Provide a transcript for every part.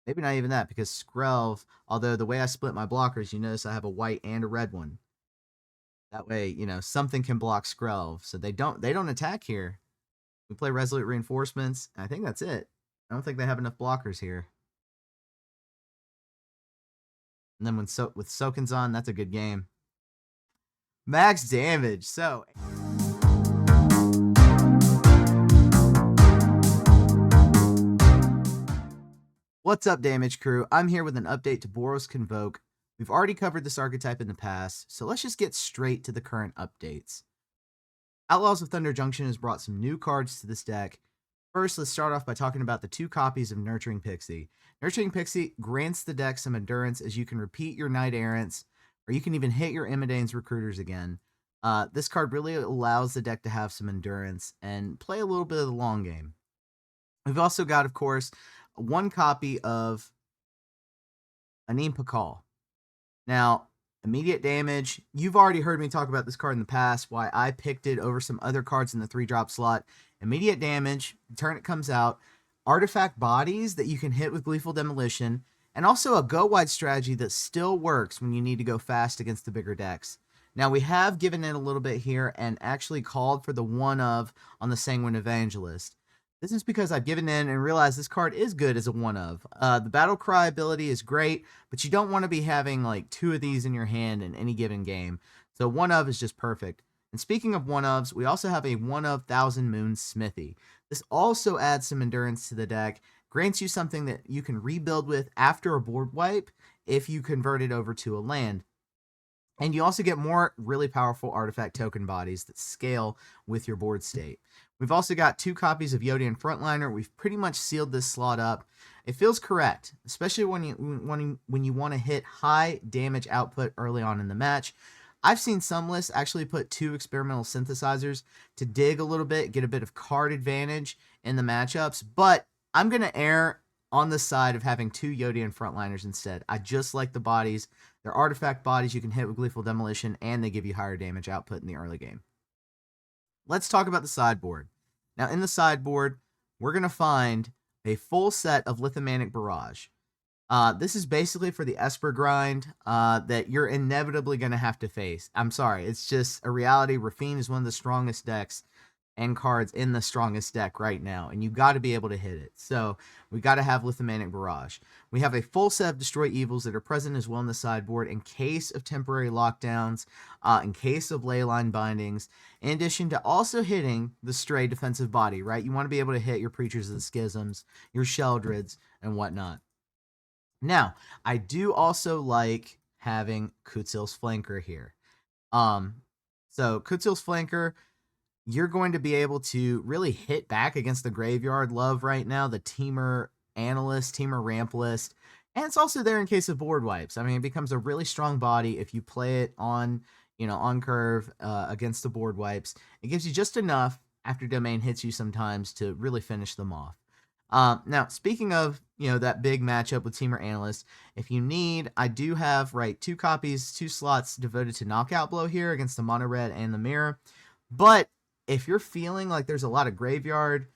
Maybe not even that, because Skrelv, although the way I split my blockers, you notice I have a white and a red one. That way, something can block Skrelv. So they don't attack here. We play Resolute Reinforcements, and I think that's it. I don't think they have enough blockers here. And then with Soken's on, that's a good game. Max damage. So what's up, Damage Crew? I'm here with an update to Boros Convoke. We've already covered this archetype in the past, so let's just get straight to the current updates. Outlaws of Thunder Junction has brought some new cards to this deck. First, let's start off by talking about the 2 copies of Nurturing Pixie. Nurturing Pixie grants the deck some endurance, as you can repeat your Knight Errants, or you can even hit your Imidane's Recruiters again. This card really allows the deck to have some endurance and play a little bit of the long game. We've also got, of course, 1 copy of Anim Pakal. Now, immediate damage. You've already heard me talk about this card in the past, why I picked it over some other cards in the 3-drop slot. Immediate damage, turn it comes out, artifact bodies that you can hit with Gleeful Demolition, and also a go-wide strategy that still works when you need to go fast against the bigger decks. Now, we have given it a little bit here and actually called for the 1-of on the Sanguine Evangelist. This is because I've given in and realized this card is good as a 1-of. The Battle Cry ability is great, but you don't want to be having like 2 of these in your hand in any given game. So 1-of is just perfect. And speaking of 1-ofs, we also have a 1-of Thousand Moons Smithy. This also adds some endurance to the deck, grants you something that you can rebuild with after a board wipe if you convert it over to a land. And you also get more really powerful artifact token bodies that scale with your board state. We've also got 2 copies of Yodian Frontliner. We've pretty much sealed this slot up. It feels correct, especially when you want to hit high damage output early on in the match. I've seen some lists actually put 2 experimental synthesizers to dig a little bit, get a bit of card advantage in the matchups, but I'm going to err on the side of having 2 Yodian Frontliners instead. I just like the bodies. They're artifact bodies you can hit with Gleeful Demolition, and they give you higher damage output in the early game. Let's talk about the sideboard. Now, in the sideboard, we're going to find a full set of Lithomanic Barrage. This is basically for the Esper grind that you're inevitably going to have to face. I'm sorry, it's just a reality. Rafine is one of the strongest decks and cards in the strongest deck right now, and you've got to be able to hit it. So we got to have Lithomanic Barrage. We have a full set of Destroy Evils that are present as well in the sideboard in case of temporary lockdowns, in case of Leyline bindings, in addition to also hitting the Stray defensive body, right? You want to be able to hit your Preachers of the Schisms, your Sheldreds, and whatnot. Now, I do also like having Kutzil's Flanker here. So Kutzil's Flanker, you're going to be able to really hit back against the Graveyard Love right now, the Teamer Analyst, Teamer Ramp list, and it's also there in case of board wipes. I mean, it becomes a really strong body if you play it on, on curve against the board wipes. It gives you just enough after Domain hits you sometimes to really finish them off. Now, speaking of, that big matchup with Teamer Analyst, if you need, I do have, 2 copies, 2 slots devoted to Knockout Blow here against the Mono Red and the Mirror. But if you're feeling like there's a lot of graveyard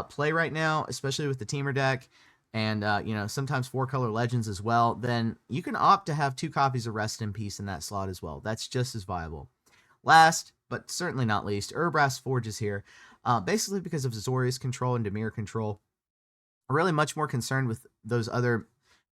play right now, especially with the Teamer deck, and, sometimes 4-color Legends as well, then you can opt to have 2 copies of Rest in Peace in that slot as well. That's just as viable. Last, but certainly not least, Urbrass Forge is here, basically because of Azorius control and Dimir control. I'm really much more concerned with those other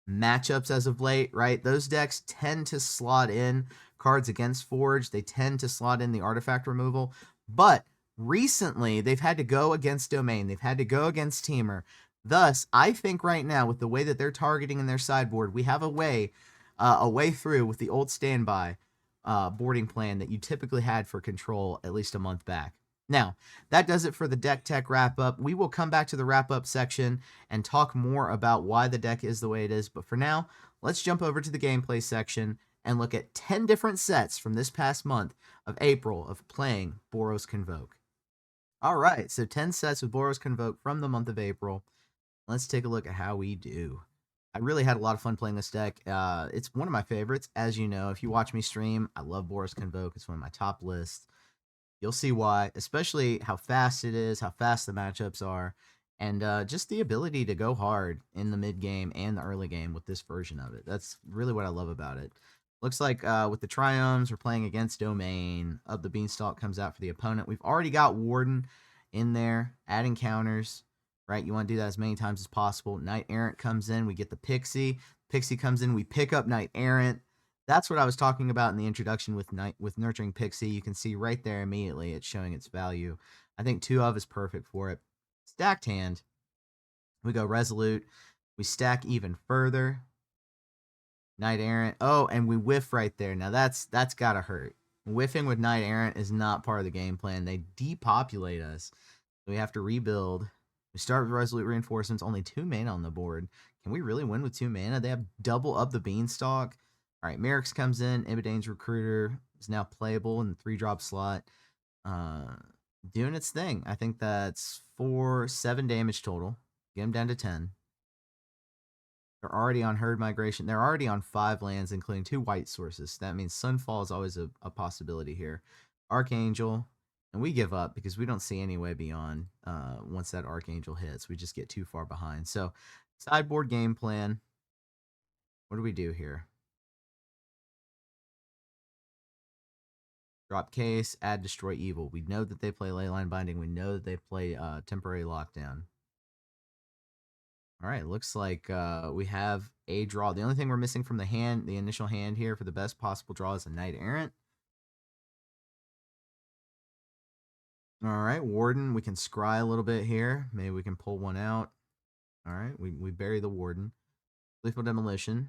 matchups as of late, right? Those decks tend to slot in cards against Forge. They tend to slot in the artifact removal. But recently, they've had to go against Domain. They've had to go against Teamer. Thus, I think right now, with the way that they're targeting in their sideboard, we have a way through with the old standby boarding plan that you typically had for Control at least a month back. Now, that does it for the deck tech wrap-up. We will come back to the wrap-up section and talk more about why the deck is the way it is. But for now, let's jump over to the gameplay section and look at 10 different sets from this past month of April of playing Boros Convoke. All right, so 10 sets with Boros Convoke from the month of April. Let's take a look at how we do. I really had a lot of fun playing this deck. It's one of my favorites. As you know, if you watch me stream, I love Boros Convoke. It's one of my top lists. You'll see why, especially how fast it is, how fast the matchups are. And just the ability to go hard in the mid game and the early game with this version of it. That's really what I love about it. Looks like with the Triomes, we're playing against Domain. Up the Beanstalk comes out for the opponent. We've already got Warden in there, adding counters, right? You want to do that as many times as possible. Knight Errant comes in, we get the Pixie. Pixie comes in, we pick up Knight Errant. That's what I was talking about in the introduction with Nurturing Pixie. You can see right there immediately it's showing its value. I think 2 of is perfect for it. Stacked hand. We go Resolute. We stack even further. Knight Errant. Oh, and we whiff right there. Now that's gotta hurt. Whiffing with Knight Errant is not part of the game plan. They depopulate us. We have to rebuild. We start with Resolute Reinforcements. Only 2 mana on the board. Can we really win with 2 mana? They have double up the Beanstalk. All right, Merrick's comes in. Ibidane's Recruiter is now playable in the 3-drop slot. Doing its thing. I think that's 7 damage total. Get them down to 10. They're already on herd migration. They're already on 5 lands, including 2 white sources. That means Sunfall is always a possibility here. Archangel, and we give up because we don't see any way beyond once that Archangel hits. We just get too far behind. So, sideboard game plan. What do we do here? Drop Case, add Destroy Evil. We know that they play Leyline Binding. We know that they play Temporary Lockdown. All right, looks like we have a draw. The only thing we're missing from the hand, the initial hand here for the best possible draw is a Knight Errant. All right, Warden, we can scry a little bit here. Maybe we can pull one out. All right, we bury the Warden. Lethal Demolition.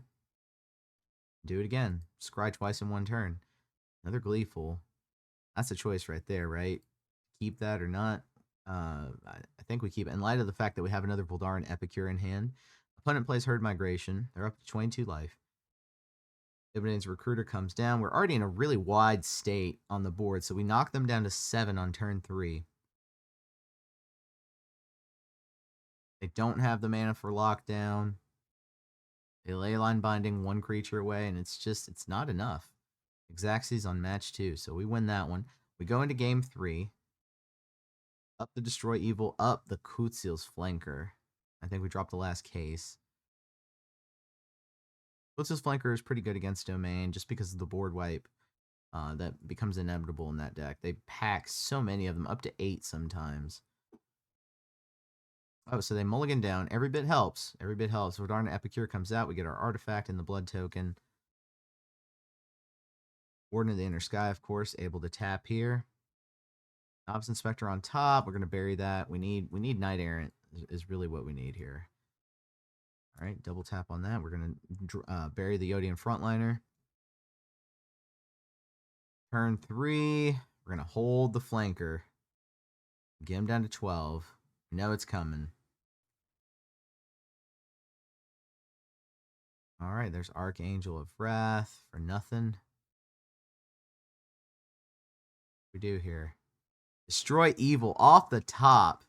Do it again. Scry twice in 1 turn. Another Gleeful. That's a choice right there, right? Keep that or not. I think we keep it in light of the fact that we have another Voldaren Epicure in hand. Opponent plays Herd Migration. They're up to 22 life. Ibidane's Recruiter comes down. We're already in a really wide state on the board, so we knock them down to 7 on turn 3. They don't have the mana for Lockdown. They Leyline Binding 1 creature away, and it's not enough. Xaxis on match 2, so we win that one. We go into game 3. Up the Destroy Evil, up the Kutzil's Flanker. I think we dropped the last case. Kutzil's Flanker is pretty good against Domain just because of the board wipe that becomes inevitable in that deck. They pack so many of them, up to 8 sometimes. Oh, so they mulligan down. Every bit helps. Every bit helps. Voldaren Epicure comes out. We get our artifact and the blood token. Warden of the Inner Sky, of course, able to tap here. Novice Inspector on top. We're going to bury that. We need Knight Errant is really what we need here. All right, double tap on that. We're going to bury the Yodian Frontliner. Turn 3, we're going to hold the Flanker. Get him down to 12. We know it's coming. All right, there's Archangel of Wrath for nothing. What do we do here? Destroy Evil off the top.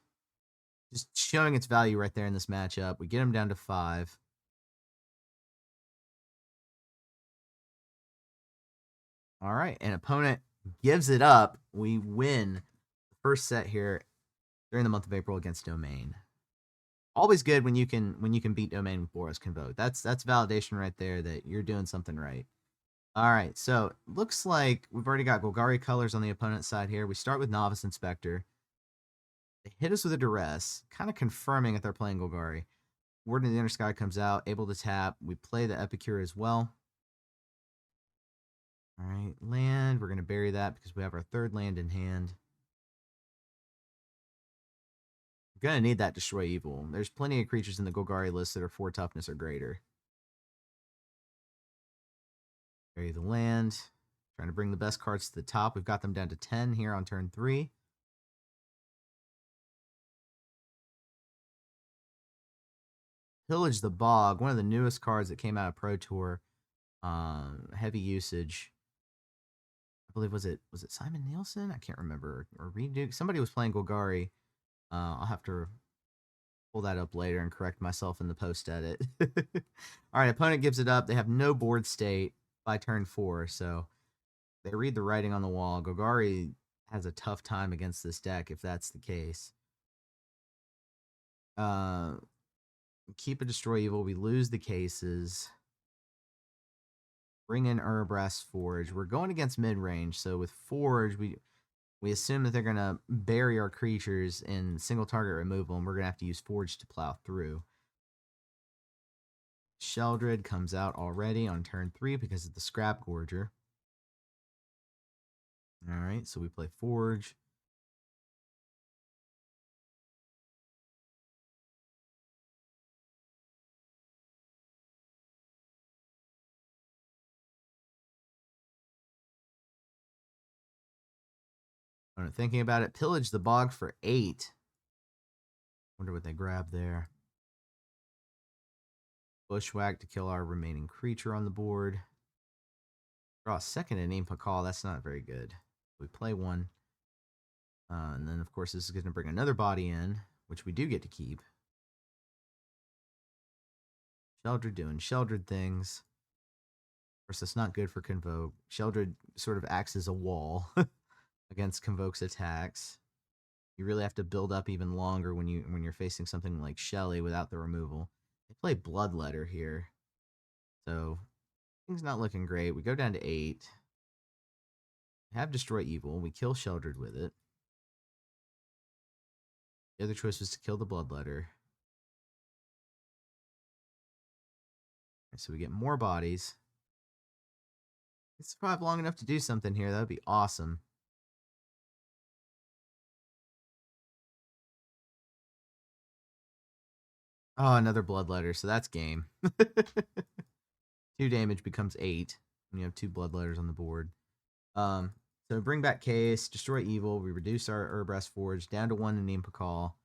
Just showing its value right there in this matchup. We get him down to 5. All right, an opponent gives it up. We win the first set here during the month of April against Domain. Always good when you can beat Domain with Boros Convoke. That's validation right there that you're doing something right. All right, so looks like we've already got Golgari colors on the opponent's side here. We start with Novice Inspector. They hit us with a Duress, kind of confirming that they're playing Golgari. Warden of the Inner Sky comes out, able to tap. We play the Epicure as well. All right, land. We're going to bury that because we have our 3rd land in hand. We're going to need that Destroy Evil. There's plenty of creatures in the Golgari list that are 4 toughness or greater. Bury the land. Trying to bring the best cards to the top. We've got them down to 10 here on turn 3. Pillage the Bog, one of the newest cards that came out of Pro Tour. Heavy usage. I believe was it Simon Nielsen? I can't remember. Or Reed Duke. Somebody was playing Golgari. I'll have to pull that up later and correct myself in the post edit. All right, opponent gives it up. They have no board state by turn 4, so they read the writing on the wall. Golgari has a tough time against this deck if that's the case. Keep a destroy evil. We lose the cases. Bring in Urbrass Forge. We're going against mid range, so with Forge, we assume that they're gonna bury our creatures in single target removal, and we're gonna have to use Forge to plow through. Sheldred comes out already on turn 3 because of the Scrap Gorger. Alright, so we play Forge. Thinking about it, pillage the bog for 8. Wonder what they grab there. Bushwhack to kill our remaining creature on the board. Draw a second and Impa Call. That's not very good. We play one. And then, of course, this is going to bring another body in, which we do get to keep. Sheldred doing Sheldred things. Of course, that's not good for Convoke. Sheldred sort of acts as a wall against Convoke's attacks. You really have to build up even longer when you're facing something like Shelly without the removal. They play Bloodletter here. So, things not looking great. We go down to 8. We have Destroy Evil. We kill Sheldred with it. The other choice was to kill the Bloodletter. So we get more bodies. It's survive long enough to do something here. That would be awesome. Oh, another Bloodletter. So that's game. 2 damage becomes 8 when you have 2 Bloodletters on the board. So bring back Case, destroy evil. We reduce our Urbrass Forge down to 1 in Impa Call.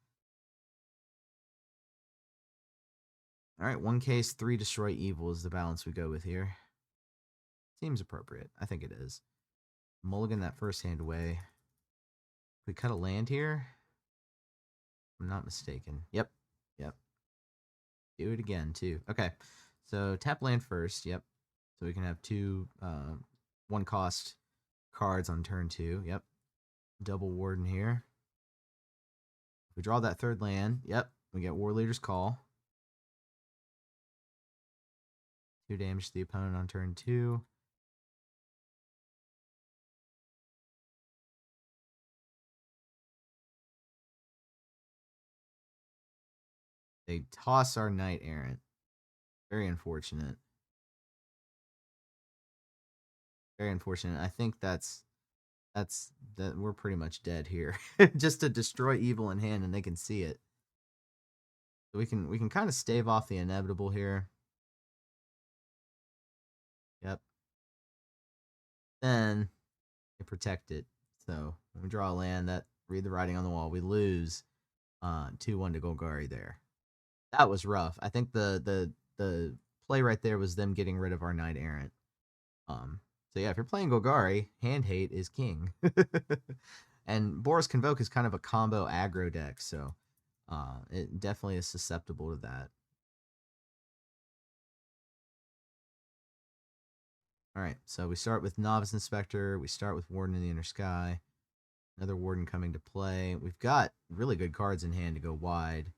Alright, 1 Case, 3 destroy evil is the balance we go with here. Seems appropriate. I think it is. Mulligan that first hand away. We cut a land here? I'm not mistaken. Yep. Do it again, too. Okay. So tap land first. Yep. So we can have 2 1 cost cards on turn 2. Yep. Double Warden here. We draw that 3rd land. Yep. We get War Leader's Call. 2 damage to the opponent on turn 2. They toss our Knight Errant. Very unfortunate. Very unfortunate. I think that we're pretty much dead here. Just to destroy evil in hand and they can see it. So we can kind of stave off the inevitable here. Yep. Then they protect it. So when we draw a land, that read the writing on the wall, we lose 2-1 to Golgari there. That was rough. I think the play right there was them getting rid of our Knight Errant. So yeah, if you're playing Golgari, hand hate is king. And Boros Convoke is kind of a combo aggro deck, so it definitely is susceptible to that. Alright, so we start with Novice Inspector, we start with Warden in the Inner Sky. Another Warden coming to play. We've got really good cards in hand to go wide.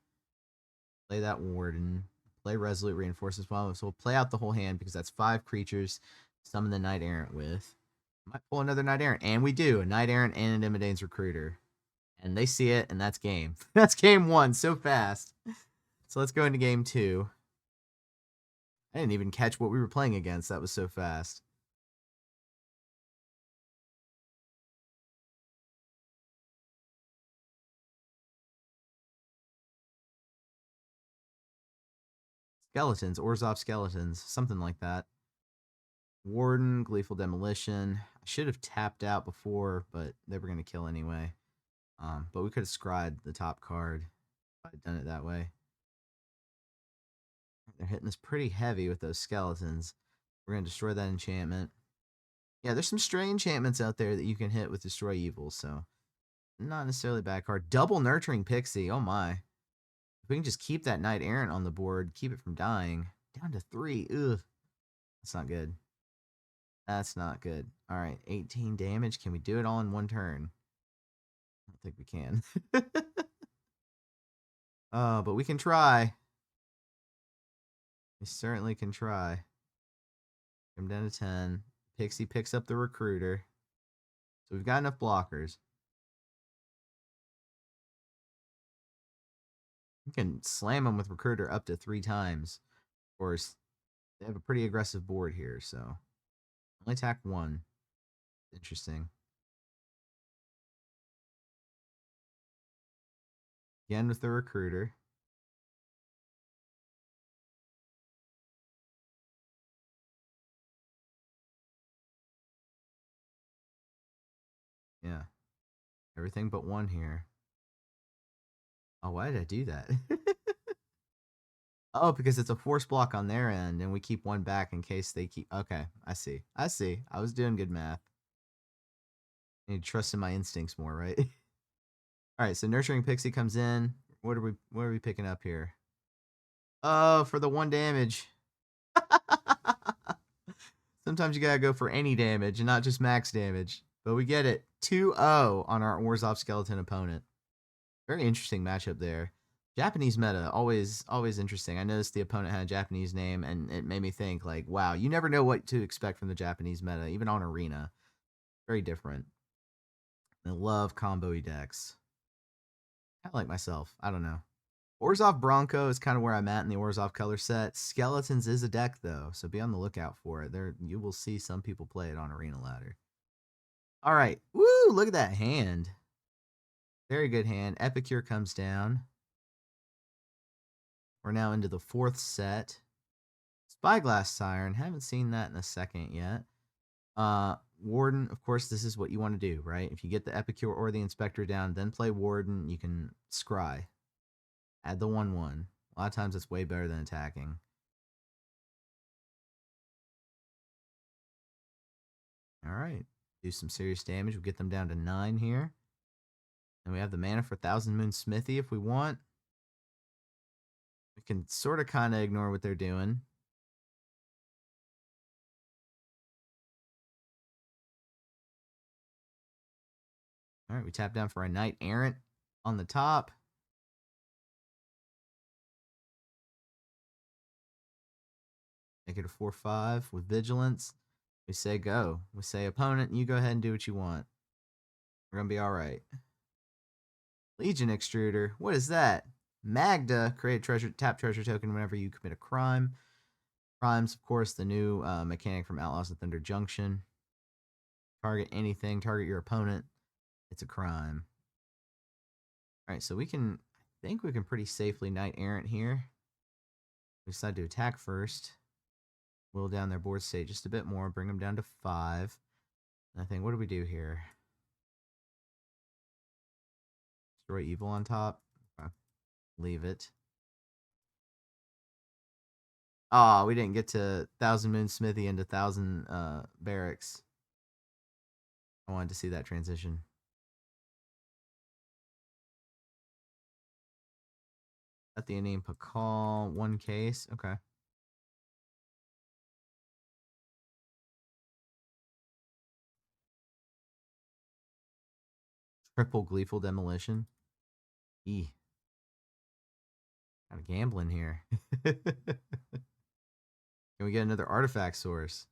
Play that Warden. Play Resolute Reinforcements Bomb. So we'll play out the whole hand because that's 5 creatures to summon the Knight Errant with. Might pull another Knight Errant. And we do. A Knight Errant and an Intimidating's Recruiter. And they see it, and that's game. That's game 1 so fast. So let's go into game 2. I didn't even catch what we were playing against. That was so fast. Skeletons. Orzhov Skeletons. Something like that. Warden. Gleeful Demolition. I should have tapped out before, but they were going to kill anyway. But we could have scryed the top card if I'd done it that way. They're hitting us pretty heavy with those skeletons. We're going to destroy that enchantment. Yeah, there's some stray enchantments out there that you can hit with Destroy Evil, so not necessarily a bad card. Double Nurturing Pixie, oh my. If we can just keep that Knight Errant on the board, keep it from dying. Down to 3, ugh. That's not good. That's not good. Alright, 18 damage. Can we do it all in one turn? I don't think we can. Oh, but we can try. We certainly can try. Come down to 10. Pixie picks up the recruiter. So we've got enough blockers. You can slam them with recruiter up to 3 times. Of course, they have a pretty aggressive board here, so only attack 1. Interesting. Again with the recruiter. Yeah. Everything but 1 here. Oh, why did I do that? Oh, because it's a force block on their end, and we keep 1 back in case they keep... Okay, I see. I see. I was doing good math. I need to trust in my instincts more, right? Alright, so Nurturing Pixie comes in. What are we picking up here? Oh, for the 1 damage. Sometimes you gotta go for any damage and not just max damage. But we get it. 2-0 on our Orzhov Skeleton opponent. Very interesting matchup there. Japanese meta, always interesting. I noticed the opponent had a Japanese name, and it made me think, like, wow, you never know what to expect from the Japanese meta, even on Arena. Very different. I love combo-y decks. Kind of like myself. I don't know. Orzhov Bronco is kind of where I'm at in the Orzhov color set. Skeletons is a deck, though, so be on the lookout for it. There, you will see some people play it on Arena Ladder. All right. Woo, look at that hand. Very good hand. Epicure comes down. We're now into the 4th set. Spyglass Siren. Haven't seen that in a second yet. Warden, of course, this is what you want to do, right? If you get the Epicure or the Inspector down, then play Warden, you can scry. Add the 1/1. A lot of times it's way better than attacking. Alright. Do some serious damage. We'll get them down to 9 here. And we have the mana for Thousand Moon Smithy if we want. We can sort of kind of ignore what they're doing. Alright, we tap down for a Knight Errant on the top. Make it a 4/5 with Vigilance. We say go. We say opponent, you go ahead and do what you want. We're going to be alright. Legion Extruder. What is that? Magda. Create treasure, tap treasure token whenever you commit a crime. Crimes, of course, the new mechanic from Outlaws of Thunder Junction. Target anything. Target your opponent. It's a crime. Alright, so we can... I think we can pretty safely Knight Errant here. We decide to attack first. Whittle down their board state just a bit more. Bring them down to 5. And I think, what do we do here? Destroy evil on top. Okay. Leave it. Oh, we didn't get to Thousand Moon Smithy into Thousand Barracks. I wanted to see that transition. At the ending, Pakal, 1 case. Okay. Triple Gleeful Demolition. Kind of gambling here. Can we get another artifact source?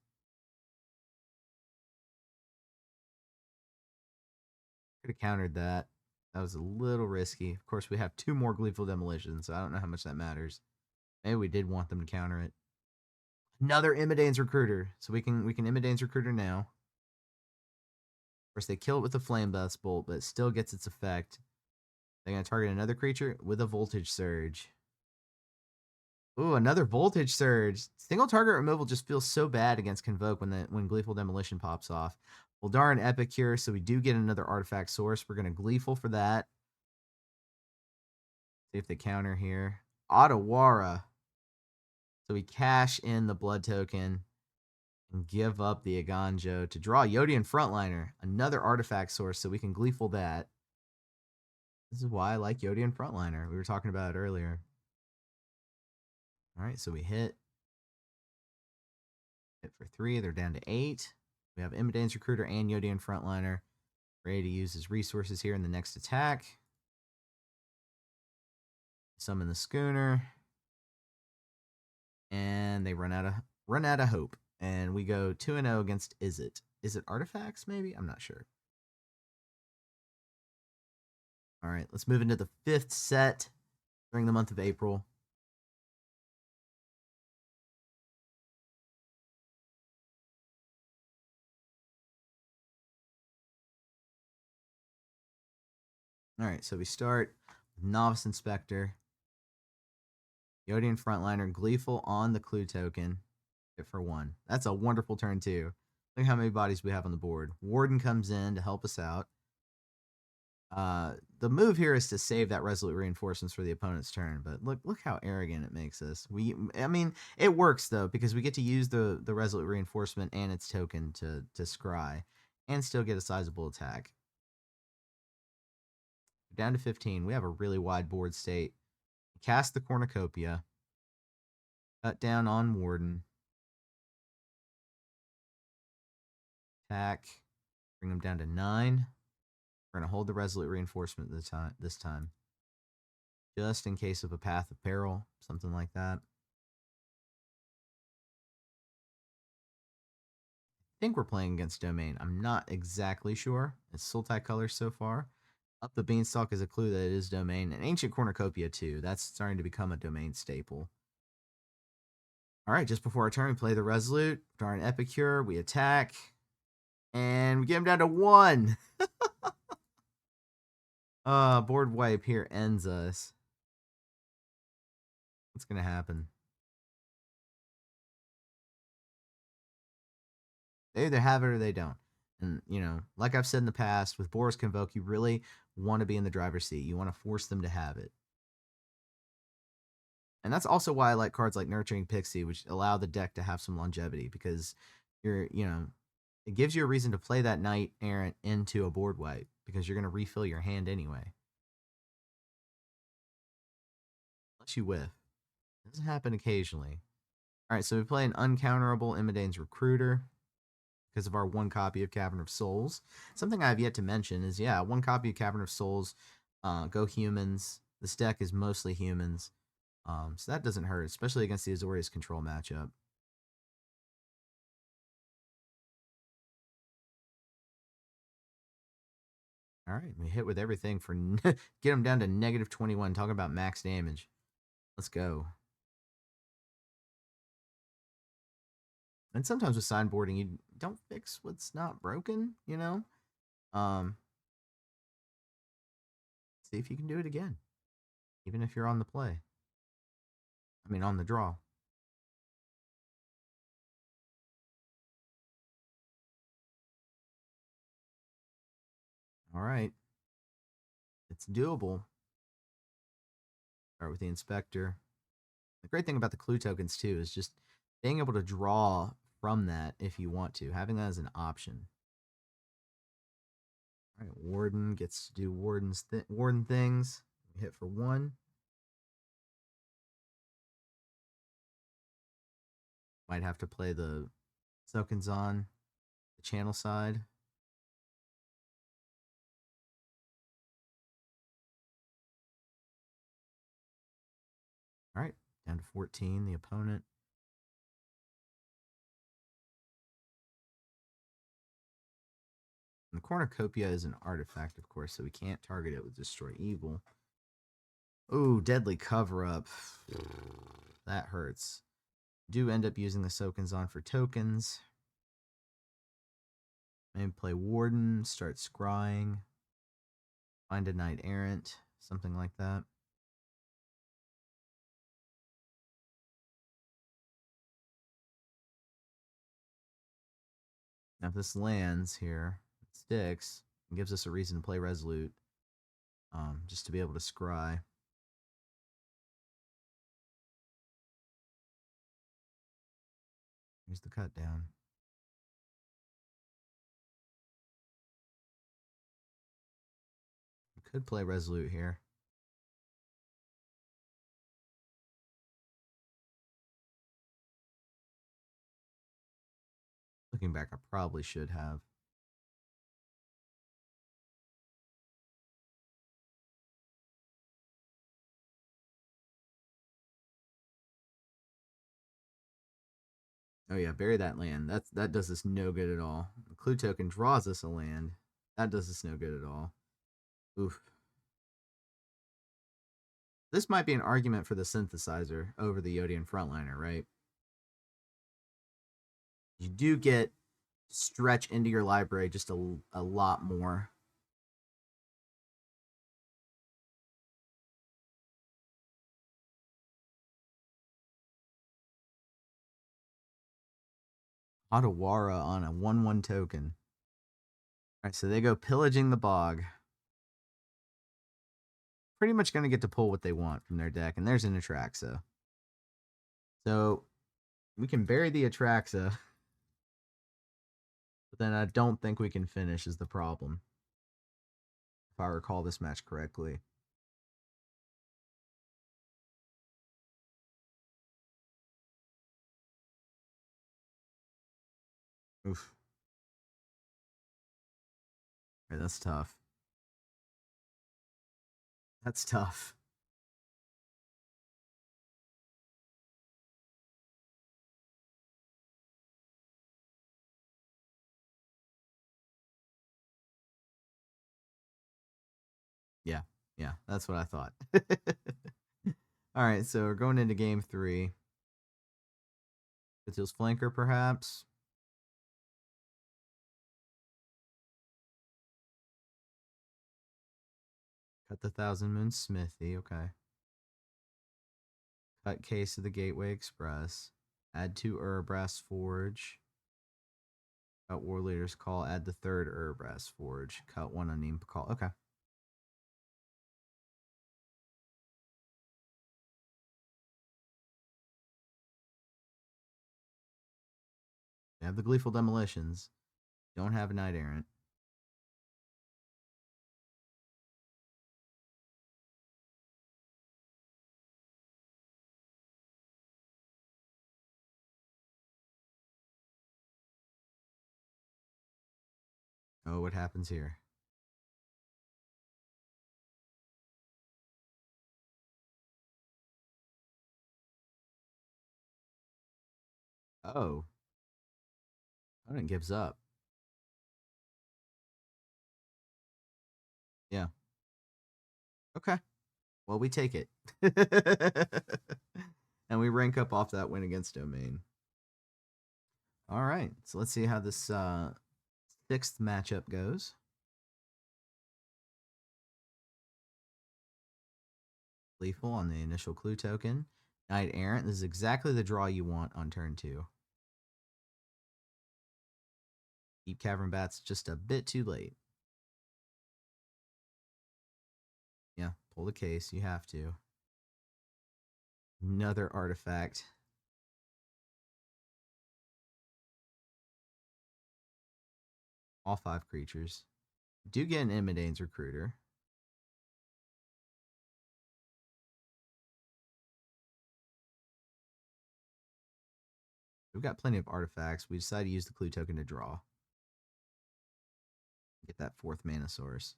Could have countered that. That was a little risky. Of course, we have 2 more Gleeful Demolitions, so I don't know how much that matters. Maybe we did want them to counter it. Another Imidane's Recruiter. So we can Imidane's Recruiter now. Of course, they kill it with a Flame Dust Bolt, but it still gets its effect. They're going to target another creature with a Voltage Surge. Ooh, another Voltage Surge. Single target removal just feels so bad against Convoke when Gleeful Demolition pops off. Well, darn Epicure, so we do get another artifact source. We're going to Gleeful for that. See if they counter here. Otawara. So we cash in the blood token and give up the Aganjo to draw Yodian Frontliner, another artifact source, so we can Gleeful that. This is why I like Yodian Frontliner. We were talking about it earlier. All right, so we hit for 3. They're down to 8. We have Imidane's Recruiter and Yodian Frontliner ready to use his resources here in the next attack. Summon the schooner. And they run out of hope. And we go 2-0 against Is It Artifacts, maybe? I'm not sure. All right, let's move into the 5th set during the month of April. All right, so we start with Novice Inspector. Yodian Frontliner, Gleeful on the Clue token. Hit for 1. That's a wonderful turn, too. Look how many bodies we have on the board. Warden comes in to help us out. The move here is to save that Resolute Reinforcements for the opponent's turn, but look how arrogant it makes us. I mean, it works, though, because we get to use the Resolute Reinforcement and its token to scry, and still get a sizable attack. Down to 15. We have a really wide board state. Cast the Cornucopia. Cut down on Warden. Attack. Bring them down to 9. We're going to hold the Resolute Reinforcement this time. Just in case of a Path of Peril. Something like that. I think we're playing against Domain. I'm not exactly sure. It's Sultai colors so far. Up the Beanstalk is a clue that it is Domain. And Ancient Cornucopia, too. That's starting to become a Domain staple. Alright, just before our turn, we play the Resolute. Darn Epicure. We attack. And we get him down to 1. Board wipe here ends us. What's going to happen? They either have it or they don't. And, you know, like I've said in the past, with Boros Convoke, you really want to be in the driver's seat. You want to force them to have it. And that's also why I like cards like Nurturing Pixie, which allow the deck to have some longevity, because it gives you a reason to play that Knight Errant into a board wipe, because you're going to refill your hand anyway. Unless you whiff. It doesn't happen occasionally. Alright, so we play an uncounterable Imidane's Recruiter because of our 1 copy of Cavern of Souls. Something I have yet to mention is, 1 copy of Cavern of Souls. Go humans. This deck is mostly humans. So that doesn't hurt, especially against the Azorius control matchup. All right, we hit with everything for get them down to negative 21. Talking about max damage. Let's go. And sometimes with sideboarding, you don't fix what's not broken, you know? See if you can do it again. Even if you're on the play. I mean, on the draw. All right. It's doable. Start with the Inspector. The great thing about the clue tokens, too, is just being able to draw from that if you want to. Having that as an option. All right, Warden gets to do Warden things. We hit for 1. Might have to play the tokens on the channel side. All right, down to 14, the opponent. And the Cornucopia is an artifact, of course, so we can't target it with Destroy Evil. Ooh, Deadly Cover-Up. That hurts. Do end up using the Soken's-On for tokens. Maybe play Warden, start scrying. Find a Knight Errant, something like that. Now if this lands here, it sticks, and gives us a reason to play Resolute. Just to be able to scry. Here's the cut down. We could play Resolute here. Looking back, I probably should have. Oh yeah, bury that land. That does us no good at all. The clue token draws us a land. That does us no good at all. Oof. This might be an argument for the synthesizer over the Yodian frontliner, right? You do get stretch into your library just a lot more. Otawara on a 1/1 token. All right, so they go pillaging the bog. Pretty much going to get to pull what they want from their deck, and there's an Atraxa. So we can bury the Atraxa, but then I don't think we can finish is the problem. If I recall this match correctly. Oof. Right, that's tough. That's tough. Yeah, yeah, that's what I thought. All right, so we're going into game 3. Catil's flanker, perhaps. Cut the Thousand Moon Smithy. Okay. Cut case of the Gateway Express. Add 2 Urbrass Forge. Cut War Leader's Call. Add the 3rd Urbrass Forge. Cut 1 Unnamed Call. Okay. We have the Gleeful Demolitions. Don't have a Knight Errant. Oh, what happens here? Oh. Opponent gives up. Yeah. Okay. Well, we take it. And we rank up off that win against Domain. All right. So let's see how this 6th matchup goes. Lethal on the initial clue token. Knight Errant. This is exactly the draw you want on turn 2. Deep Cavern Bat's just a bit too late. Yeah, pull the case. You have to. Another artifact. All 5 creatures. Do get an Imidane's Recruiter. We've got plenty of artifacts. We decide to use the clue token to draw. Get that 4th mana source.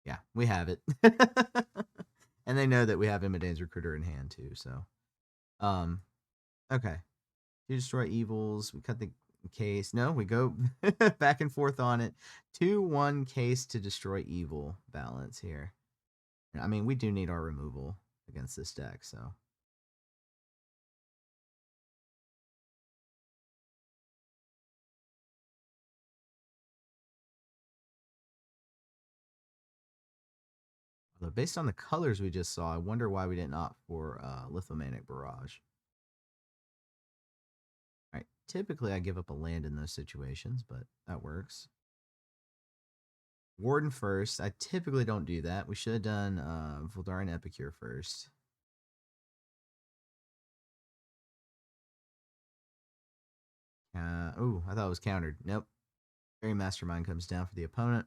Yeah, we have it. And they know that we have Imidane's Recruiter in hand too, so. Okay. To destroy evils, we cut the case. No, we go back and forth on it. 2/1 case to destroy evil balance here. I mean, we do need our removal against this deck, so. Although based on the colors we just saw, I wonder why we didn't opt for Lithomanic Barrage. All right, typically I give up a land in those situations, but that works. Warden first. I typically don't do that. We should have done Voldaren Epicure first. Oh, I thought it was countered. Nope. Fairy Mastermind comes down for the opponent.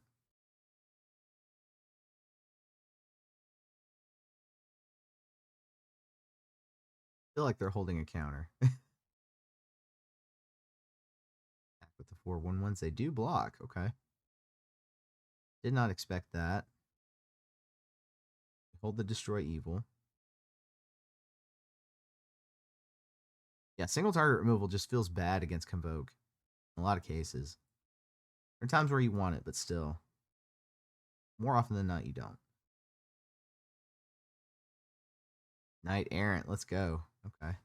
Feel like they're holding a counter. With the 4/1/1s, they do block. Okay. Did not expect that. Hold the Destroy Evil. Yeah, single target removal just feels bad against Convoke in a lot of cases. There are times where you want it, but still. More often than not, you don't. Knight Errant, let's go. Okay.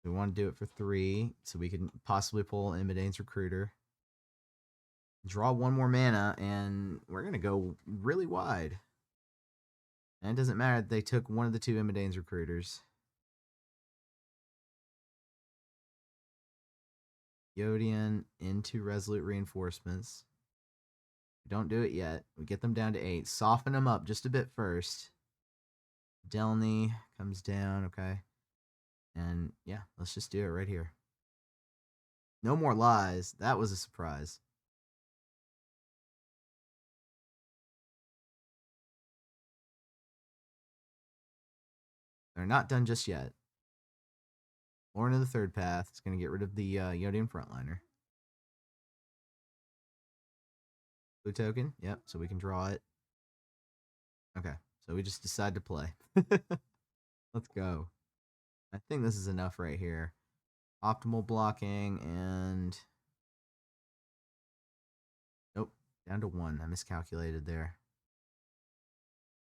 We want to do it for 3, so we can possibly pull Imidane's Recruiter. Draw 1 more mana, and we're going to go really wide. And it doesn't matter that they took one of the 2 Imidane's Recruiters. Yodian into Resolute Reinforcements. We don't do it yet. We get them down to 8. Soften them up just a bit first. Delny comes down, okay. And yeah, let's just do it right here. No more lies. That was a surprise. They're not done just yet. Lorna the Third Path is going to get rid of the Yodian Frontliner. Blue token. Yep, so we can draw it. Okay, so we just decide to play. Let's go. I think this is enough right here. Optimal blocking and... Nope, down to 1. I miscalculated there.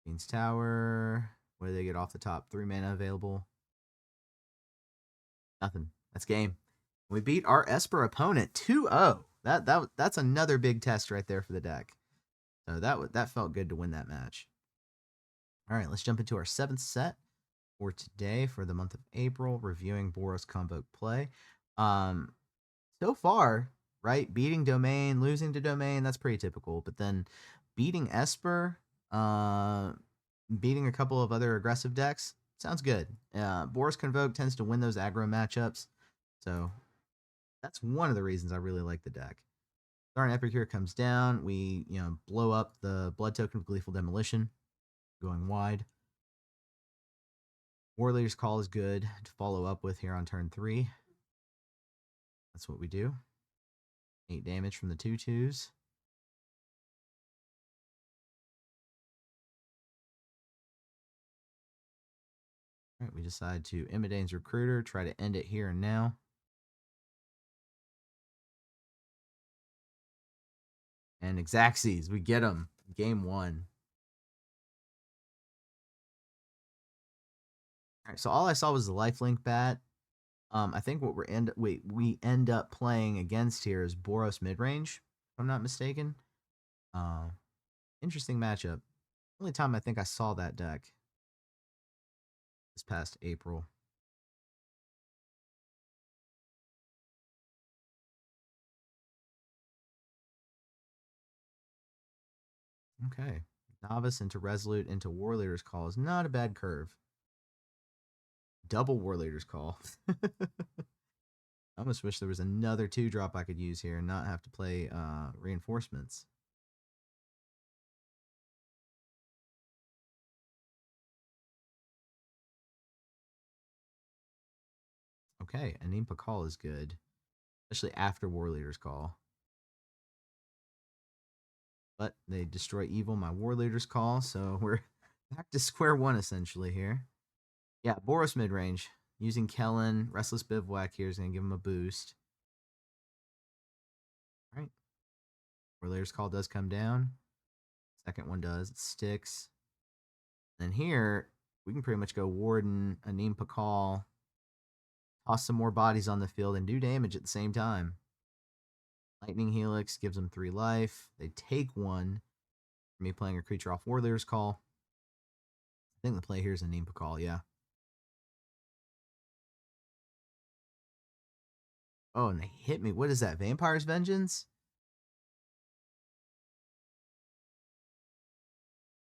Queen's Tower. What do they get off the top? 3 mana available. Nothing. That's game. We beat our Esper opponent 2-0. That's another big test right there for the deck. So that felt good to win that match. All right, let's jump into our 7th set for today for the month of April, reviewing Boros Convoke play. So far, right, beating Domain, losing to Domain, that's pretty typical. But then beating Esper, beating a couple of other aggressive decks, sounds good. Boros Convoke tends to win those aggro matchups, so that's one of the reasons I really like the deck. Tharn Epicure comes down. We, blow up the Blood Token of Gleeful Demolition, going wide. Warleader's Call is good to follow up with here on turn 3. That's what we do. 8 damage from the 2/2s. All right, we decide to Imidane's Recruiter, try to end it here and now. And Xaxes, we get them. Game 1. All right, so all I saw was the lifelink bat. I think what we end up playing against here is Boros midrange, if I'm not mistaken. Interesting matchup. Only time I think I saw that deck this past April. Okay. Novice into Resolute into Warleader's Call is not a bad curve. Double Warleader's Call. I almost wish there was another 2-drop I could use here and not have to play reinforcements. Okay, Animpa Call is good, especially after Warleader's Call. But they destroy evil my Warleader's Call, so we're back to square one essentially here. Yeah, Boros midrange. Using Kellen, Restless Bivouac here is going to give him a boost. All right. Warleader's Call does come down. Second one does. It sticks. Then here, we can pretty much go Warden, Animpa Call, toss some more bodies on the field, and do damage at the same time. Lightning Helix gives them 3 life. They take 1 from me playing a creature off Warleader's Call. I think the play here is Animpa Call, yeah. Oh, and they hit me. What is that? Vampire's Vengeance?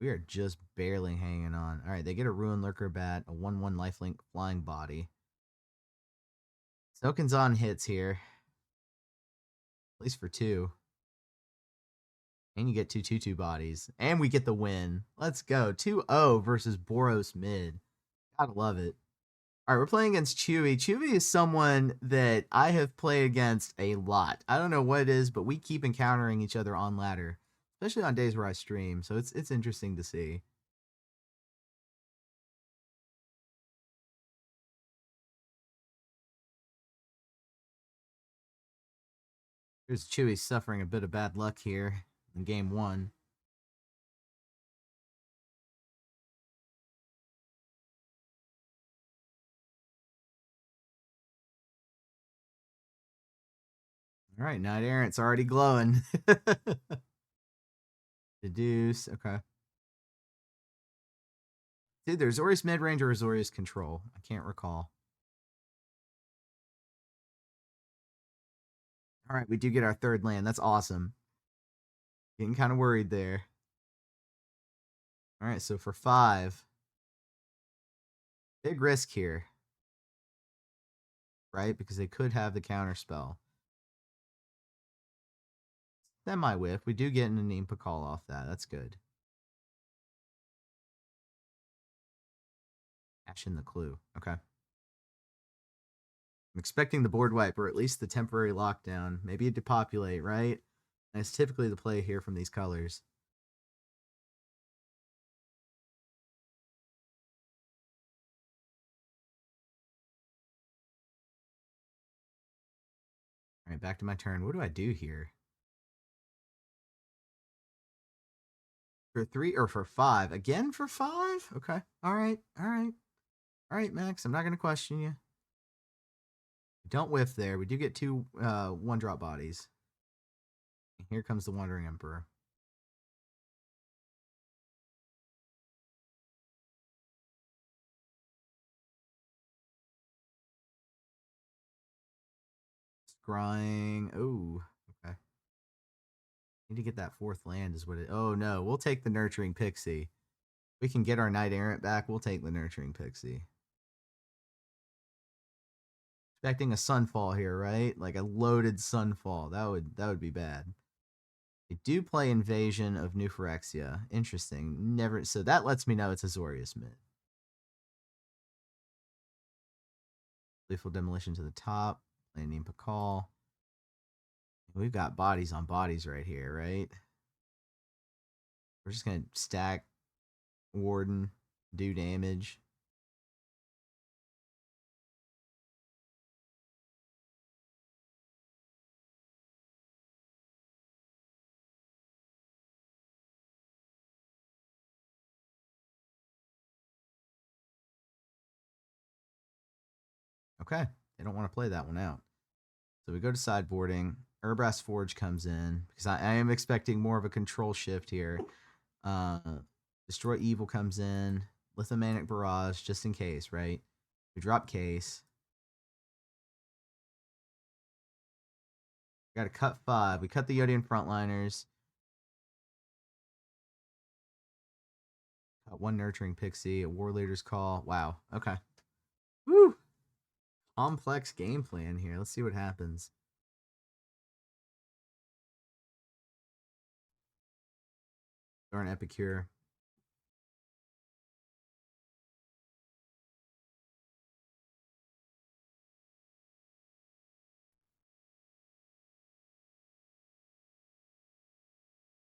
We are just barely hanging on. All right, they get a Ruin Lurker Bat, a 1/1 lifelink flying body. Snoken's hits here. At least for 2. And you get 2 2/2 bodies. And we get the win. Let's go. 2-0 versus Boros mid. Gotta love it. All right, we're playing against Chewy. Chewy is someone that I have played against a lot. I don't know what it is, but we keep encountering each other on ladder, especially on days where I stream. So it's interesting to see. Here's Chewy suffering a bit of bad luck here in game 1. All right, Knight Errant's already glowing. Deduce, okay. Dude, there's Azorius mid-range or Azorius control. I can't recall. All right, we do get our third land. That's awesome. Getting kind of worried there. All right, so for 5. Big risk here. Right? Because they could have the counter spell. Semi-whiff. We do get an Anim call off that. That's good. Cash in the clue. Okay. I'm expecting the board wipe, or at least the temporary lockdown. Maybe a depopulate, right? That's typically the play here from these colors. All right, back to my turn. What do I do here? For 3 or for 5? Again for 5? Okay. All right. All right. All right, Max. I'm not going to question you. Don't whiff there. We do get 2 1-drop bodies. Here comes the Wandering Emperor. Scrying. Oh, okay. Need to get that 4th land is what it... Oh, no. We'll take the Nurturing Pixie. We can get our Knight Errant back. We'll take the Nurturing Pixie. Expecting a Sunfall here, right? Like a loaded Sunfall. That would be bad. They do play Invasion of New Phyrexia. Interesting. Never. So that lets me know it's Azorius mid. Lethal Demolition to the top. Landing Pakal. We've got bodies on bodies right here, right? We're just going to stack Warden, do damage. Okay. They don't want to play that one out. So we go to sideboarding. Urbrass Forge comes in because I am expecting more of a control shift here. Destroy Evil comes in. Lithomanic Barrage, just in case, right? We drop Case. We got to cut 5. We cut the Yodian Frontliners. Got 1 Nurturing Pixie, a War Leader's Call. Wow. Okay. Woo! Complex game plan here. Let's see what happens. Darn Epicure.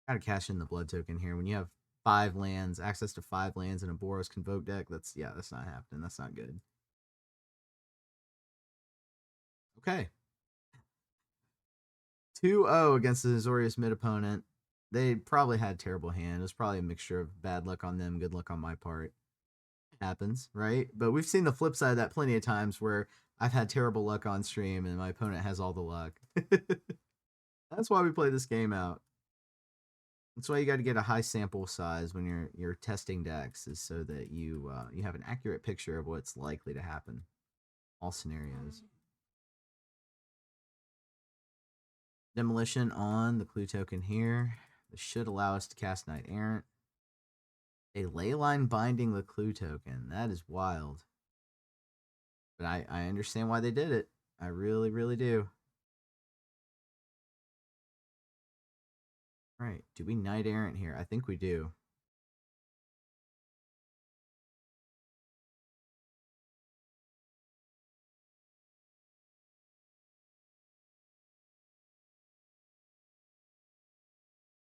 Gotta cash in the blood token here. When you have 5 lands, access to 5 lands in a Boros Convoke deck, that's not happening. That's not good. Okay. 2-0 against the Azorius mid opponent. They probably had terrible hand. It was probably a mixture of bad luck on them, good luck on my part. It happens, right? But we've seen the flip side of that plenty of times where I've had terrible luck on stream and my opponent has all the luck. That's why we play this game out. That's why you got to get a high sample size when you're testing decks, is so that you have an accurate picture of what's likely to happen. All scenarios. Demolition on the clue token here. This should allow us to cast Knight Errant. A Leyline binding the clue token. That is wild. But I understand why they did it. I really, really do. All right. Do we Knight Errant here? I think we do.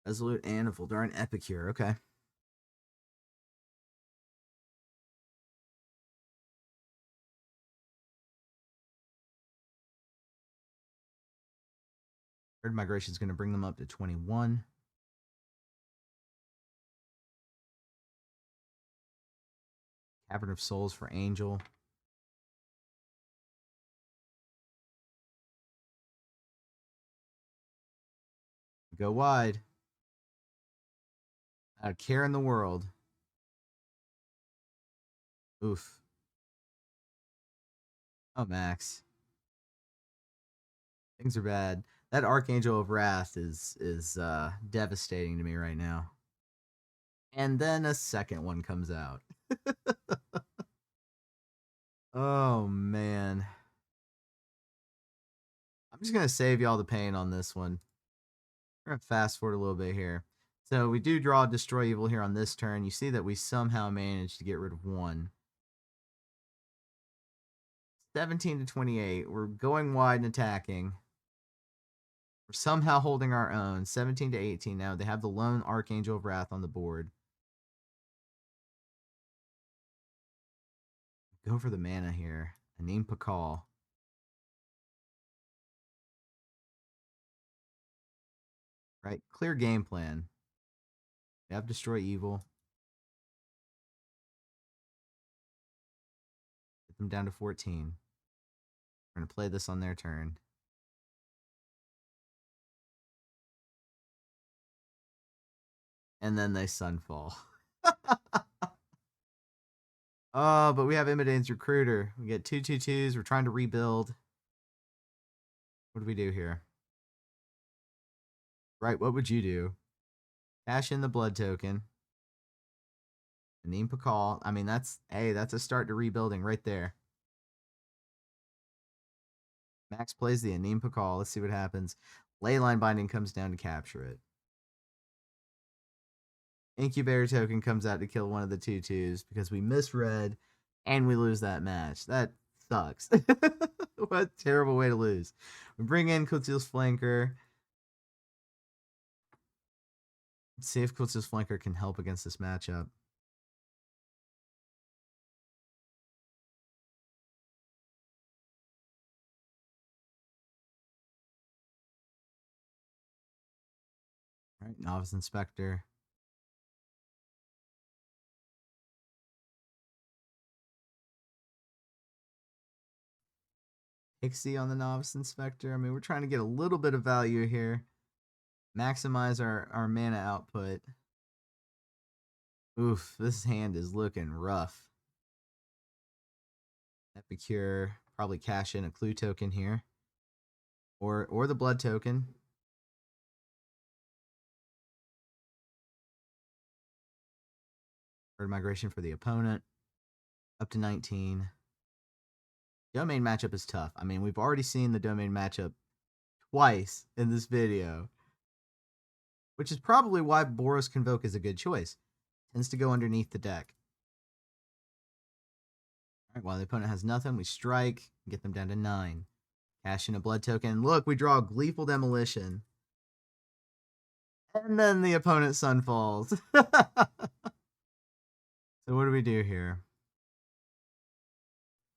Resolute and a Voldaren Epicure. Okay. Third migration is going to bring them up to 21. Cavern of Souls for Angel. Go wide. Not a care in the world. Oof. Oh, Max. Things are bad. That Archangel of Wrath is devastating to me right now. And then a second one comes out. Oh, man. I'm just going to save y'all the pain on this one. We're going to fast forward a little bit here. So we do draw Destroy Evil here on this turn. You see that we somehow managed to get rid of one. 17 to 28. We're going wide and attacking. We're somehow holding our own. 17 to 18 now. They have the lone Archangel of Wrath on the board. Go for the mana here. Anim Pakal. Right? Clear game plan. We have Destroy Evil. Get them down to 14. We're going to play this on their turn. And then they Sunfall. Oh, but we have Imidane's Recruiter. We get 2/2/2s. We're trying to rebuild. What do we do here? Right, what would you do? Cash in the blood token. Anim Pakal. I mean, that's a start to rebuilding right there. Max plays the Anim Pakal. Let's see what happens. Leyline Binding comes down to capture it. Incubator token comes out to kill one of the 2/2s because we misread and we lose that match. That sucks. What a terrible way to lose. We bring in Kutil's Flanker. Let's see if Kutil's Flanker can help against this matchup. All right, Novice Inspector. Pixie on the Novice Inspector. I mean, we're trying to get a little bit of value here. Maximize our mana output. Oof, this hand is looking rough. Epicure. Probably cash in a clue token here. Or the blood token. Third migration for the opponent. Up to 19. Domain matchup is tough. I mean, we've already seen the domain matchup twice in this video. Which is probably why Boros Convoke is a good choice. Tends to go underneath the deck. Alright, while the opponent has nothing, we strike. Get them down to 9. Cash in a blood token. Look, we draw a Gleeful Demolition. And then the opponent Sunfalls. So what do we do here?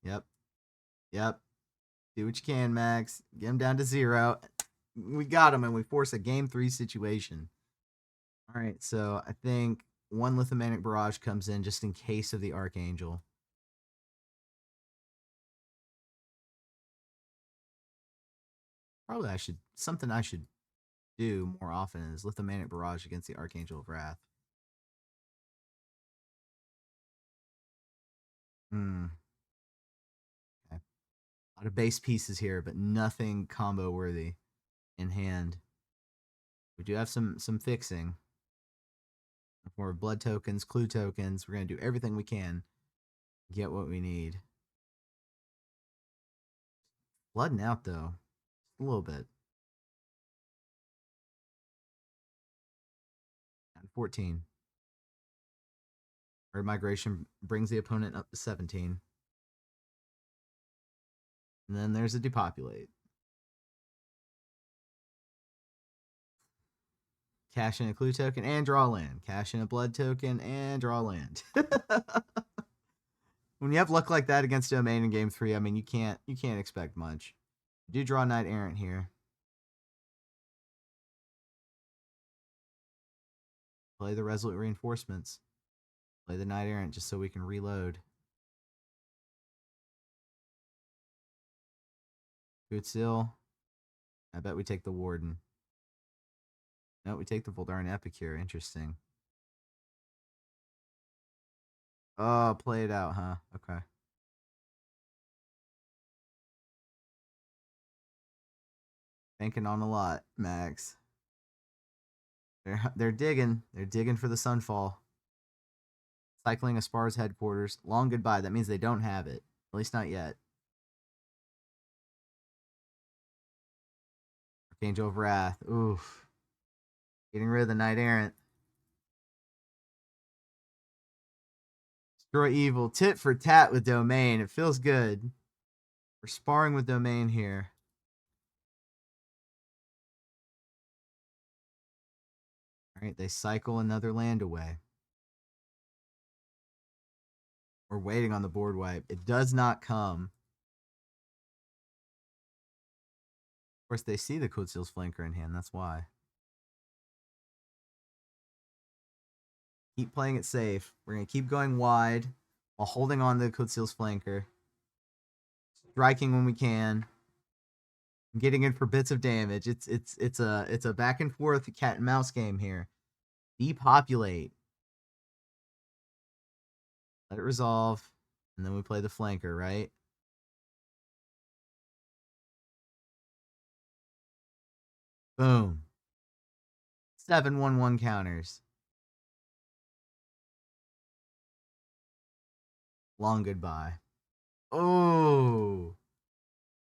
Yep. Do what you can, Max. Get him down to 0. We got him, and we force a game 3 situation. All right, so I think one Lithomanic Barrage comes in just in case of the Archangel. Probably something I should do more often is Lithomanic Barrage against the Archangel of Wrath. Okay. A lot of base pieces here, but nothing combo worthy in hand. We do have some fixing. More blood tokens, clue tokens. We're going to do everything we can to get what we need. Flooding out, though. Just a little bit. At 14. Bird Migration brings the opponent up to 17. And then there's a Depopulate. Cash in a clue token and draw land. Cash in a blood token and draw land. When you have luck like that against Domain in game 3, I mean, you can't expect much. You do draw Knight Errant here. Play the Resolute Reinforcements. Play the Knight Errant just so we can reload. Good seal. I bet we take the Warden. No, we take the Voldaren Epicure. Interesting. Oh, play it out, huh? Okay. Banking on a lot, Max. They're digging. They're digging for the Sunfall. Cycling Aspar's headquarters. Long goodbye. That means they don't have it. At least not yet. Archangel of Wrath. Oof. Getting rid of the Knight Errant. Destroy Evil. Tit for tat with Domain. It feels good. We're sparring with Domain here. Alright, they cycle another land away. We're waiting on the board wipe. It does not come. Of course, they see the Coatseal's Flanker in hand. That's why. Keep playing it safe. We're going to keep going wide while holding on to the Coatseal's Flanker. Striking when we can. Getting in for bits of damage. It's a back and forth cat and mouse game here. Depopulate. Let it resolve. And then we play the flanker, right? Boom. 7/1/1 counters. Long goodbye. Oh.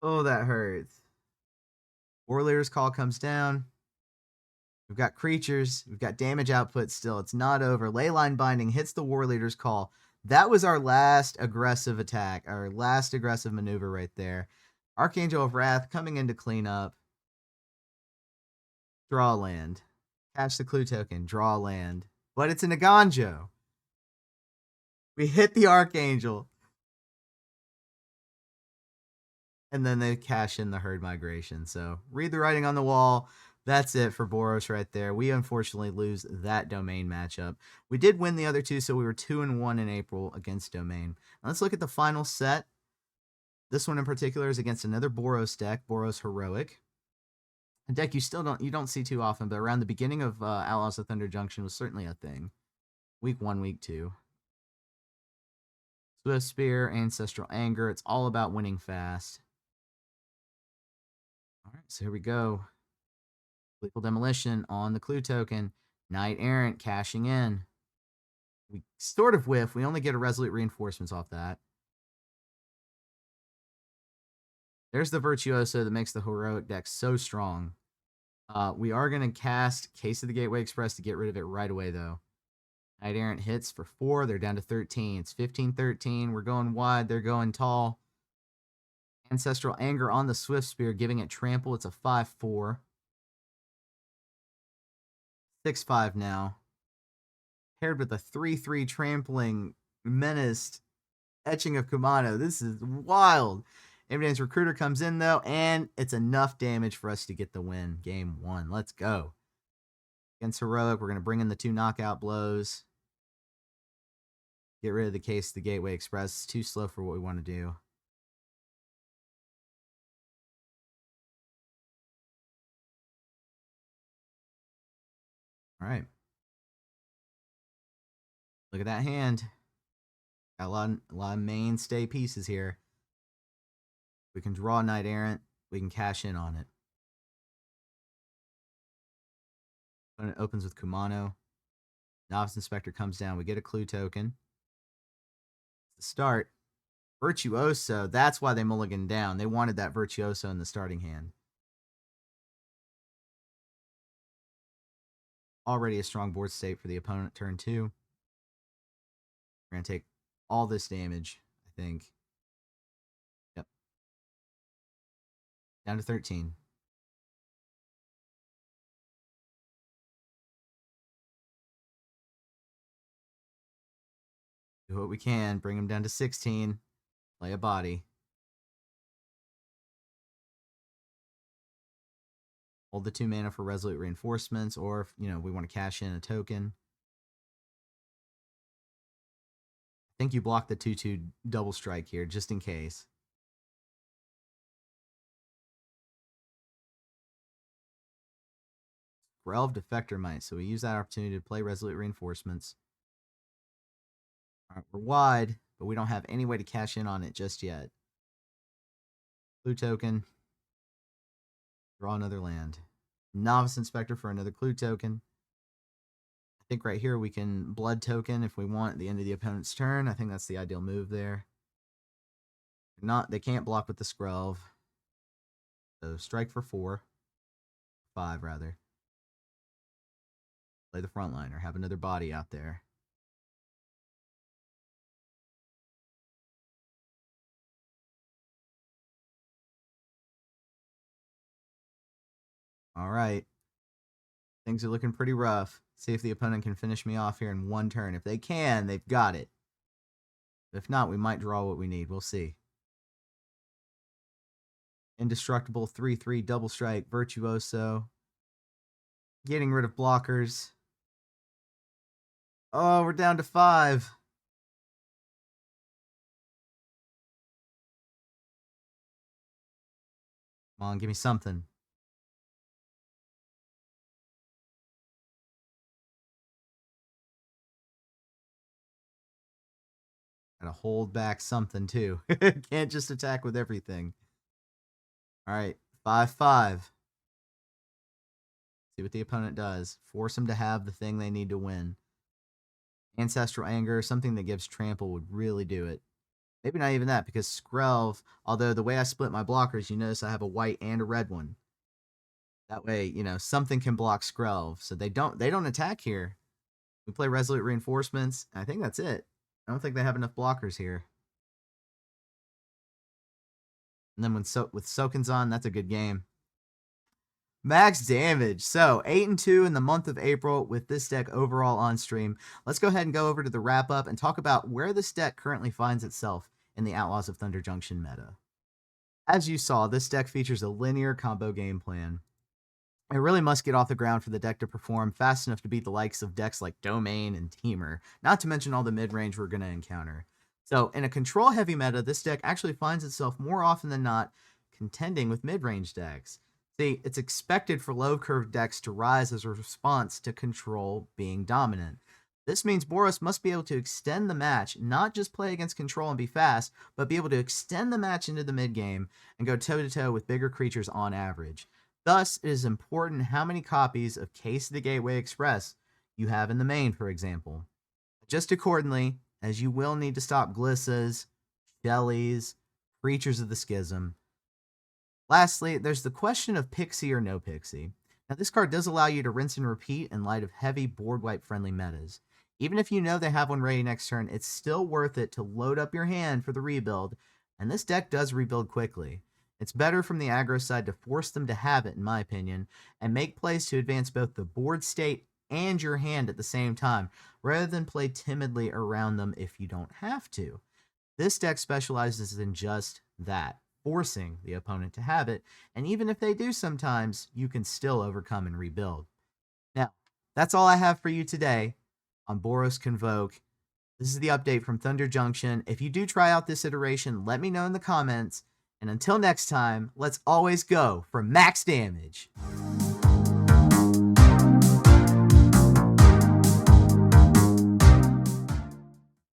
Oh, that hurts. War Leader's Call comes down. We've got creatures. We've got damage output still. It's not over. Leyline Binding hits the War Leader's Call. That was our last aggressive attack. Our last aggressive maneuver right there. Archangel of Wrath coming in to clean up. Draw land. Cash the clue token. Draw land. But it's a Naganjo. We hit the Archangel. And then they cash in the Herd Migration. So read the writing on the wall. That's it for Boros right there. We unfortunately lose that Domain matchup. We did win the other two, so we were 2-1 in April against Domain. Now let's look at the final set. This one in particular is against another Boros deck, Boros Heroic. A deck you don't see too often, but around the beginning of Outlaws of Thunder Junction was certainly a thing. Week 1, week 2. Swift Spear, Ancestral Anger. It's all about winning fast. All right, so here we go. Lethal Demolition on the clue token. Knight Errant cashing in. We sort of whiff. We only get a Resolute Reinforcements off that. There's the Virtuoso that makes the Heroic deck so strong. We are going to cast Case of the Gateway Express to get rid of it right away, though. Knight Errant hits for 4. They're down to 13. It's 15-13. We're going wide. They're going tall. Ancestral Anger on the Swift Spear, giving it trample. It's a 5-4. 6-5 now. Paired with a 3-3 trampling menaced Etching of Kumano. This is wild. Evidence Recruiter comes in, though, and it's enough damage for us to get the win. Game 1. Let's go. Against Heroic, we're going to bring in the 2 knockout blows. Get rid of the Case of the Gateway Express. It's too slow for what we want to do. All right. Look at that hand. Got a lot of mainstay pieces here. We can draw Knight Errant. We can cash in on it. When it opens with Kumano. Novice Inspector comes down. We get a clue token. The start. Virtuoso. That's why they mulliganed down. They wanted that Virtuoso in the starting hand. Already a strong board state for the opponent turn 2. We're going to take all this damage, I think. Yep. Down to 13. Do what we can. Bring them down to 16. Play a body. Hold the 2 mana for Resolute Reinforcements, or if we want to cash in a token. think you block the 2/2 double strike here, just in case. Relv Defector Might, so we use that opportunity to play Resolute Reinforcements. All right, we're wide, but we don't have any way to cash in on it just yet. Clue token. Draw another land. Novice Inspector for another clue token. I think right here we can blood token if we want at the end of the opponent's turn. I think that's the ideal move there. They can't block with the Skrelv. So strike for 4. 5 rather. Play the frontliner. Have another body out there. All right. Things are looking pretty rough. See if the opponent can finish me off here in 1 turn. If they can, they've got it. If not, we might draw what we need. We'll see. Indestructible 3/3 double strike Virtuoso. Getting rid of blockers. Oh, we're down to 5. Come on, give me something. Gotta hold back something, too. Can't just attack with everything. All right, 5/5. See what the opponent does. Force them to have the thing they need to win. Ancestral Anger, something that gives trample would really do it. Maybe not even that, because Skrelv, although the way I split my blockers, you notice I have a white and a red one. That way, you know, something can block Skrelv. So they don't attack here. We play Resolute Reinforcements. I think that's it. I don't think they have enough blockers here. And then with Soken's on, that's a good game. Max damage. So 8-2 in the month of April with this deck overall on stream. Let's go ahead and go over to the wrap up and talk about where this deck currently finds itself in the Outlaws of Thunder Junction meta. As you saw, this deck features a linear combo game plan. It really must get off the ground for the deck to perform fast enough to beat the likes of decks like Domain and Teamer, not to mention all the mid-range we're going to encounter. So in a control-heavy meta, this deck actually finds itself more often than not contending with mid-range decks. See, it's expected for low-curve decks to rise as a response to control being dominant. This means Boros must be able to extend the match, not just play against control and be fast, but be able to extend the match into the mid-game and go toe-to-toe with bigger creatures on average. Thus, it is important how many copies of Case of the Gateway Express you have in the main, for example. Adjust accordingly, as you will need to stop Glissas, Shellies, Creatures of the Schism. Lastly, there's the question of Pixie or no Pixie. Now, this card does allow you to rinse and repeat in light of heavy board wipe friendly metas. Even if you know they have one ready next turn, it's still worth it to load up your hand for the rebuild, and this deck does rebuild quickly. It's better from the aggro side to force them to have it, in my opinion, and make plays to advance both the board state and your hand at the same time, rather than play timidly around them if you don't have to. This deck specializes in just that, forcing the opponent to have it, and even if they do sometimes, you can still overcome and rebuild. Now, that's all I have for you today on Boros Convoke. This is the update from Thunder Junction. If you do try out this iteration, let me know in the comments. And until next time, let's always go for max damage.